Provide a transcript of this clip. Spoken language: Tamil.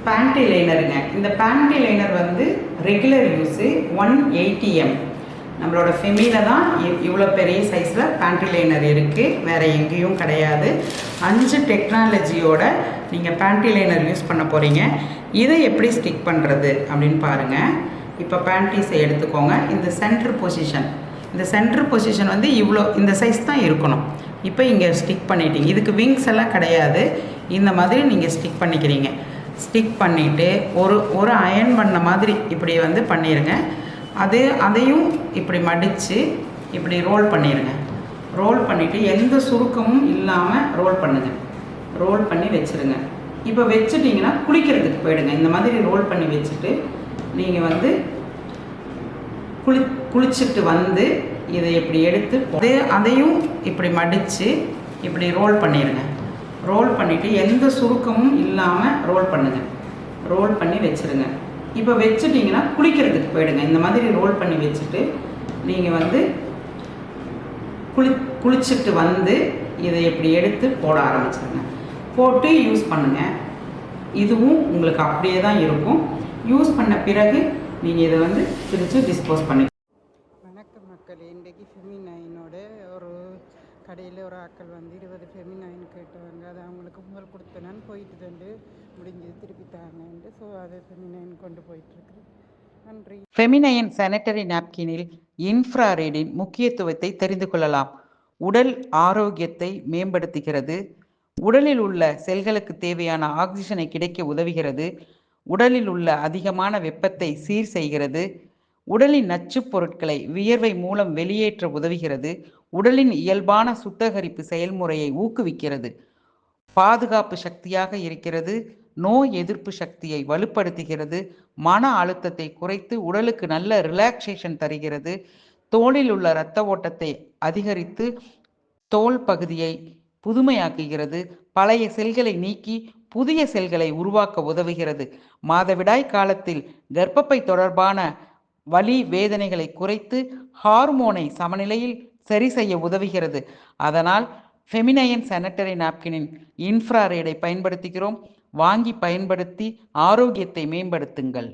பேண்டி லைனருங்க. இந்த பேண்டி லைனர் வந்து ரெகுலர் யூஸு 180 நம்மளோட ஃபெமில தான் இவ்வளோ பெரிய சைஸில் பேண்டி லைனர் இருக்குது, வேறு எங்கேயும் கிடையாது. 5 டெக்னாலஜியோட நீங்கள் பேண்டி லைனர் யூஸ் பண்ண போகிறீங்க. இதை எப்படி ஸ்டிக் பண்ணுறது அப்படின்னு பாருங்கள். இப்போ பேண்டீஸை எடுத்துக்கோங்க. இந்த சென்ட்ரு பொசிஷன் வந்து இவ்வளோ இந்த சைஸ் தான் இருக்கணும். இப்போ இங்கே ஸ்டிக் பண்ணிட்டீங்க. இதுக்கு விங்ஸ் எல்லாம் கிடையாது. இந்த மாதிரி நீங்கள் ஸ்டிக் பண்ணிக்கிறீங்க. ஸ்டிக் பண்ணிவிட்டு ஒரு அயர்ன் பண்ண மாதிரி இப்படி வந்து பண்ணிடுங்க. அதையும் இப்படி மடித்து இப்படி ரோல் பண்ணிடுங்க. ரோல் பண்ணிவிட்டு எந்த சுருக்கமும் இல்லாமல் ரோல் பண்ணுங்கள். ரோல் பண்ணி வச்சுருங்க. இப்போ வச்சுட்டிங்கன்னா குளிக்கிறதுக்கு போயிடுங்க. இந்த மாதிரி ரோல் பண்ணி வச்சுட்டு நீங்கள் வந்து குளிச்சுட்டு வந்து இதை இப்படி எடுத்து அதையும் இப்படி மடித்து இப்படி ரோல் பண்ணிடுங்க. ரோல் பண்ணிவிட்டு எந்த சுருக்கமும் இல்லாமல் ரோல் பண்ணுங்கள். ரோல் பண்ணி வச்சுருங்க. இப்போ வச்சுட்டிங்கன்னா குளிக்கிறதுக்கு போயிடுங்க. இந்த மாதிரி ரோல் பண்ணி வச்சுட்டு நீங்கள் வந்து குளிச்சுட்டு வந்து இதை இப்படி எடுத்து போட ஆரம்பிச்சிருங்க. போட்டு யூஸ் பண்ணுங்கள். இதுவும் உங்களுக்கு அப்படியே தான் இருக்கும். யூஸ் பண்ண பிறகு நீங்கள் இதை வந்து பிரித்து டிஸ்போஸ் பண்ணி. வணக்கம் மக்கள். இன்றைக்கு ஃபெமினைனோட ஒரு கடையில் ஒரு ஆக்கள் வந்து 20 ஃபெமினைன் கேட்டவங்க. அதை அவங்களுக்கு முதல் கொடுத்தேன்னு போயிட்டு தண்டு முடிஞ்சது திருப்பி தாங்கன்ட்டு. ஸோ அதை ஃபெமினைன் கொண்டு போயிட்டுருக்குறேன். நன்றி. ஃபெமினைன் சானிட்டரி நாப்கினில் இன்ஃப்ராரெட்டின் முக்கியத்துவத்தை தெரிந்து கொள்ளலாம். உடல் ஆரோக்கியத்தை மேம்படுத்துகிறது. உடலில் உள்ள செல்களுக்கு தேவையான ஆக்சிஜனை கிடைக்க உதவுகிறது. உடலில் உள்ள அதிகமான வெப்பத்தை சீர் செய்கிறது. உடலின் நச்சுப் பொருட்களை வியர்வை மூலம் வெளியேற்ற உதவுகிறது. உடலின் இயல்பான சுத்தகரிப்பு செயல்முறையை ஊக்குவிக்கிறது. பாதுகாப்பு சக்தியாக இருக்கிறது. நோய் எதிர்ப்பு சக்தியை வலுப்படுத்துகிறது. மன அழுத்தத்தை குறைத்து உடலுக்கு நல்ல ரிலாக்ஸேஷன் தருகிறது. தோலில் உள்ள இரத்த ஓட்டத்தை அதிகரித்து தோல் பகுதியை புதுமையாக்குகிறது. பழைய செல்களை நீக்கி புதிய செல்களை உருவாக்க உதவுகிறது. மாதவிடாய் காலத்தில் கர்ப்பப்பை தொடர்பான வலி வேதனைகளை குறைத்து ஹார்மோனை சமநிலையில் சரி செய்ய உதவுகிறது. அதனால் ஃபெமினைன் சானிட்டரி நாப்கினின் இன்ஃப்ராரெட்டை பயன்படுத்துகிறோம். வாங்கி பயன்படுத்தி ஆரோக்கியத்தை மேம்படுத்துங்கள்.